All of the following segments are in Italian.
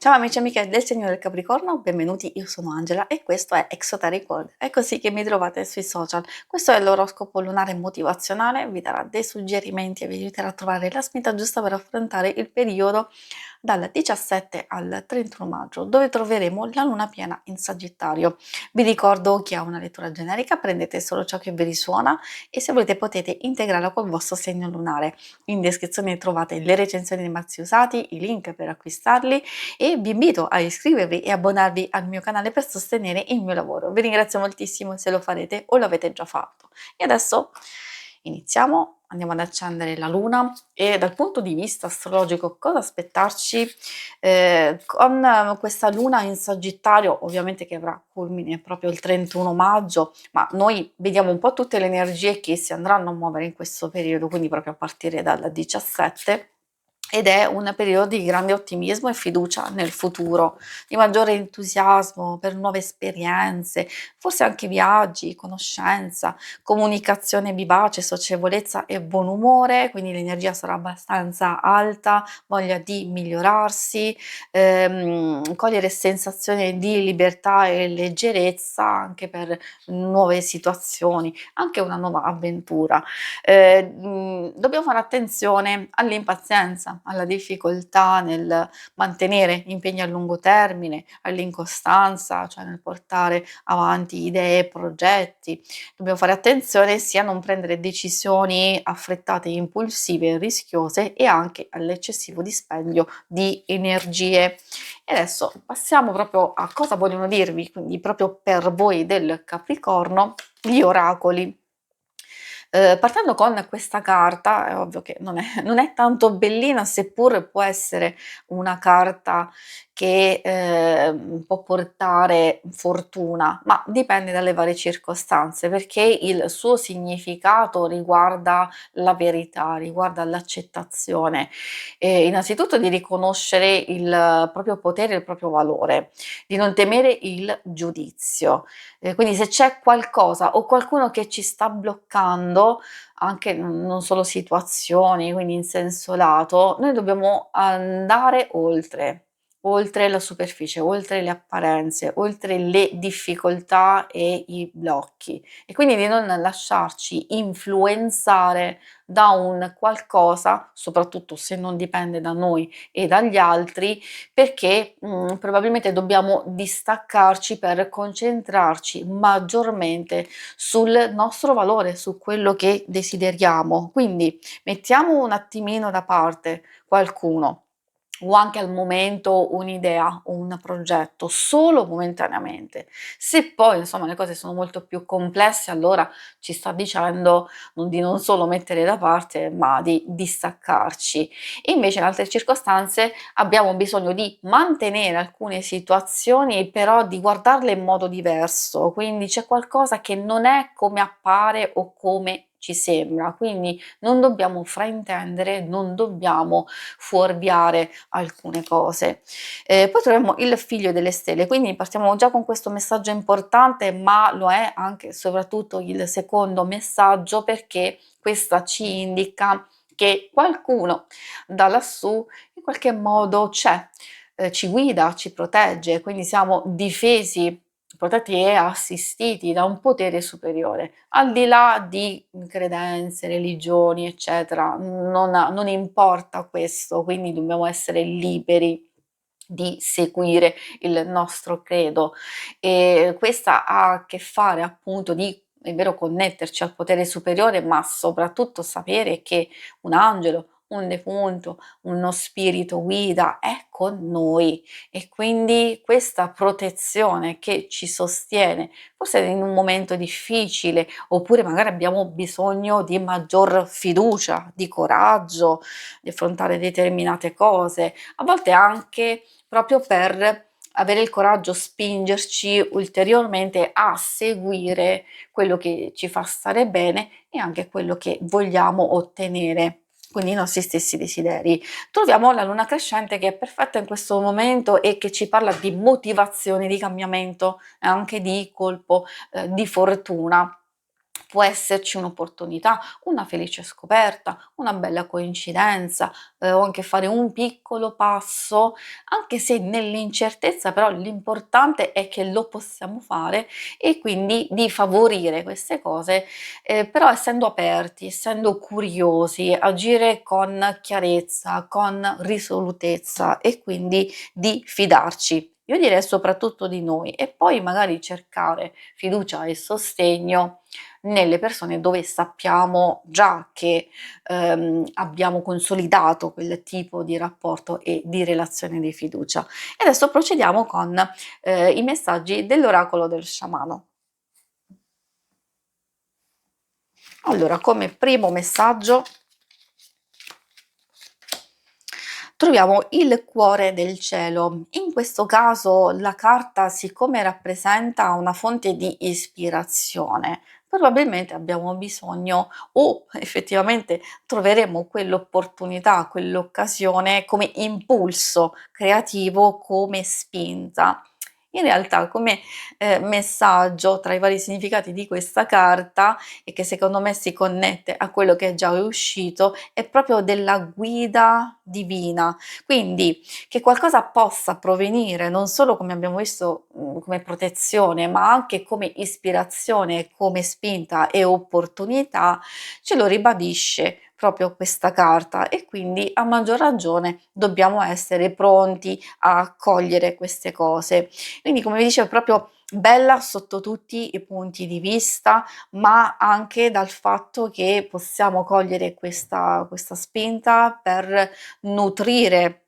Ciao amici e amiche del segno del Capricorno, benvenuti, io sono Angela e questo è Exoteric World. È così che mi trovate sui social. Questo è l'oroscopo lunare motivazionale, vi darà dei suggerimenti e vi aiuterà a trovare la spinta giusta per affrontare il periodo dal 17 al 31 maggio, dove troveremo la luna piena in Sagittario. Vi ricordo che ha una lettura generica, prendete solo ciò che vi risuona e se volete potete integrarla col vostro segno lunare. In descrizione trovate le recensioni dei mazzi usati, i link per acquistarli e vi invito a iscrivervi e abbonarvi al mio canale per sostenere il mio lavoro. Vi ringrazio moltissimo se lo farete o lo avete già fatto. E adesso iniziamo, andiamo ad accendere la luna e dal punto di vista astrologico cosa aspettarci con questa luna in Sagittario, ovviamente che avrà culmine proprio il 31 maggio, ma noi vediamo un po' tutte le energie che si andranno a muovere in questo periodo, quindi proprio a partire dal 17 ed è un periodo di grande ottimismo e fiducia nel futuro, di maggiore entusiasmo per nuove esperienze, forse anche viaggi, conoscenza, comunicazione vivace, socievolezza e buon umore, quindi l'energia sarà abbastanza alta, voglia di migliorarsi, cogliere sensazione di libertà e leggerezza anche per nuove situazioni, anche una nuova avventura. Dobbiamo fare attenzione all'impazienza, alla difficoltà nel mantenere impegni a lungo termine, all'incostanza, cioè nel portare avanti idee e progetti. Dobbiamo fare attenzione sia a non prendere decisioni affrettate, impulsive e rischiose e anche all'eccessivo dispendio di energie. E adesso passiamo proprio a cosa vogliono dirvi, quindi proprio per voi del Capricorno, gli oracoli. Partendo con questa carta, è ovvio che non è tanto bellina, seppur può essere una carta che, può portare fortuna, ma dipende dalle varie circostanze, perché il suo significato riguarda la verità, riguarda l'accettazione, innanzitutto di riconoscere il proprio potere e il proprio valore, di non temere il giudizio. Quindi se c'è qualcosa o qualcuno che ci sta bloccando, anche non solo situazioni, quindi in senso lato, noi dobbiamo andare oltre la superficie, oltre le apparenze, oltre le difficoltà e i blocchi e quindi di non lasciarci influenzare da un qualcosa, soprattutto se non dipende da noi e dagli altri, perché, probabilmente dobbiamo distaccarci per concentrarci maggiormente sul nostro valore, su quello che desideriamo. Quindi mettiamo un attimino da parte qualcuno o anche al momento un'idea o un progetto, solo momentaneamente. Se poi insomma le cose sono molto più complesse, allora ci sta dicendo di non solo mettere da parte, ma di distaccarci. E invece in altre circostanze abbiamo bisogno di mantenere alcune situazioni, però di guardarle in modo diverso, quindi c'è qualcosa che non è come appare o come ci sembra, quindi non dobbiamo fraintendere, non dobbiamo fuorviare alcune cose. Poi troviamo il figlio delle stelle, quindi partiamo già con questo messaggio importante, ma lo è anche e soprattutto il secondo messaggio perché questa ci indica che qualcuno da lassù in qualche modo c'è, ci guida, ci protegge, quindi siamo difesi, protetti e assistiti da un potere superiore, al di là di credenze, religioni, eccetera, non importa questo, quindi dobbiamo essere liberi di seguire il nostro credo. E questa ha a che fare appunto di è vero connetterci al potere superiore, ma soprattutto sapere che un angelo, un defunto, uno spirito guida è con noi e quindi questa protezione che ci sostiene, forse in un momento difficile, oppure magari abbiamo bisogno di maggior fiducia, di coraggio, di affrontare determinate cose, a volte anche proprio per avere il coraggio, spingerci ulteriormente a seguire quello che ci fa stare bene e anche quello che vogliamo ottenere, quindi i nostri stessi desideri. Troviamo la luna crescente che è perfetta in questo momento e che ci parla di motivazione, di cambiamento e anche di colpo, di fortuna. può esserci un'opportunità, una felice scoperta, una bella coincidenza, o anche fare un piccolo passo, anche se nell'incertezza, però l'importante è che lo possiamo fare e quindi di favorire queste cose, però essendo aperti, essendo curiosi, agire con chiarezza, con risolutezza e quindi di fidarci. Io direi soprattutto di noi e poi magari cercare fiducia e sostegno nelle persone dove sappiamo già che, abbiamo consolidato quel tipo di rapporto e di relazione di fiducia. E adesso procediamo con, i messaggi dell'oracolo del sciamano. Allora, come primo messaggio troviamo il cuore del cielo. In questo caso la carta, siccome rappresenta una fonte di ispirazione, probabilmente abbiamo bisogno o effettivamente troveremo quell'opportunità, quell'occasione come impulso creativo, come spinta. In realtà come, messaggio tra i vari significati di questa carta e che secondo me si connette a quello che è già uscito, è proprio della guida divina. Quindi che qualcosa possa provenire non solo, come abbiamo visto, come protezione, ma anche come ispirazione, come spinta e opportunità, ce lo ribadisce proprio questa carta e quindi a maggior ragione dobbiamo essere pronti a cogliere queste cose. Quindi come vi dicevo è proprio bella sotto tutti i punti di vista, ma anche dal fatto che possiamo cogliere questa spinta per nutrire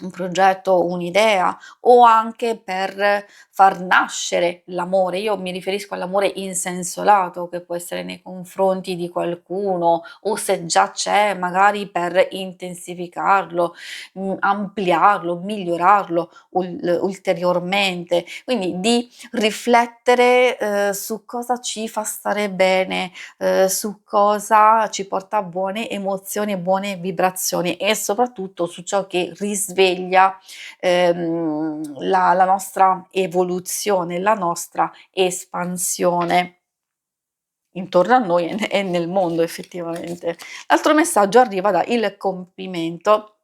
un progetto, un'idea o anche per far nascere l'amore. Io mi riferisco all'amore in senso lato, che può essere nei confronti di qualcuno o se già c'è, magari per intensificarlo, ampliarlo, migliorarlo ulteriormente. Quindi di riflettere, su cosa ci fa stare bene, su cosa ci porta a buone emozioni e buone vibrazioni e soprattutto su ciò che risveglia, la nostra evoluzione, la nostra espansione intorno a noi e nel mondo effettivamente. L'altro messaggio arriva da Il Compimento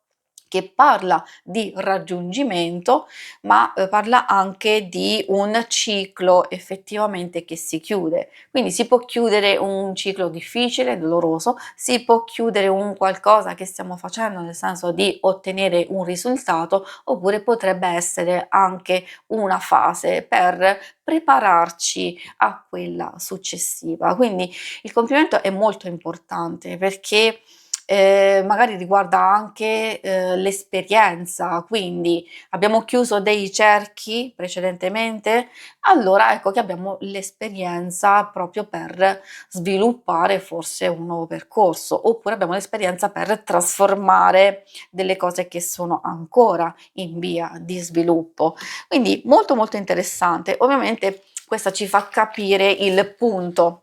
che parla di raggiungimento, ma, parla anche di un ciclo effettivamente che si chiude. Quindi si può chiudere un ciclo difficile, doloroso, si può chiudere un qualcosa che stiamo facendo, nel senso di ottenere un risultato, oppure potrebbe essere anche una fase per prepararci a quella successiva. Quindi il complimento è molto importante perché, magari riguarda anche, l'esperienza, quindi abbiamo chiuso dei cerchi precedentemente, allora ecco che abbiamo l'esperienza proprio per sviluppare forse un nuovo percorso, oppure abbiamo l'esperienza per trasformare delle cose che sono ancora in via di sviluppo. Quindi molto, molto interessante. Ovviamente questa ci fa capire il punto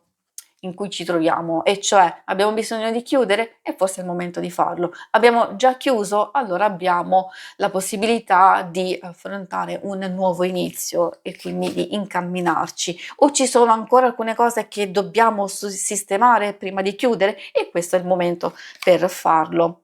in cui ci troviamo, e cioè abbiamo bisogno di chiudere e forse è il momento di farlo. Abbiamo già chiuso, allora abbiamo la possibilità di affrontare un nuovo inizio e quindi di incamminarci. O ci sono ancora alcune cose che dobbiamo sistemare prima di chiudere e questo è il momento per farlo.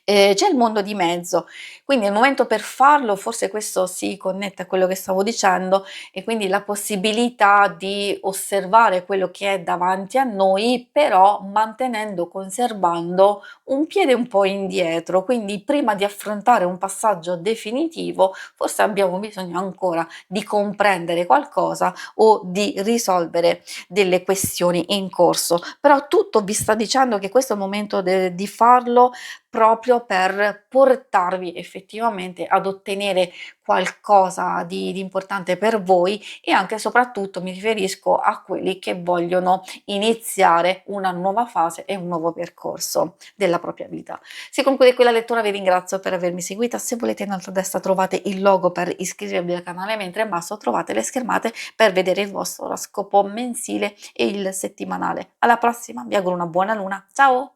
C'è il mondo di mezzo, quindi è il momento per farlo, forse questo si connette a quello che stavo dicendo, e quindi la possibilità di osservare quello che è davanti a noi, però mantenendo, conservando un piede un po' indietro. Quindi prima di affrontare un passaggio definitivo, forse abbiamo bisogno ancora di comprendere qualcosa o di risolvere delle questioni in corso. Però tutto vi sta dicendo che questo è il momento di farlo proprio per portarvi effettivamente ad ottenere qualcosa di importante per voi e anche e soprattutto mi riferisco a quelli che vogliono iniziare una nuova fase e un nuovo percorso della propria vita. Si conclude qui la lettura, vi ringrazio per avermi seguita. Se volete in alto a destra trovate il logo per iscrivervi al canale, mentre in basso trovate le schermate per vedere il vostro oroscopo mensile e il settimanale. Alla prossima, vi auguro una buona luna, ciao!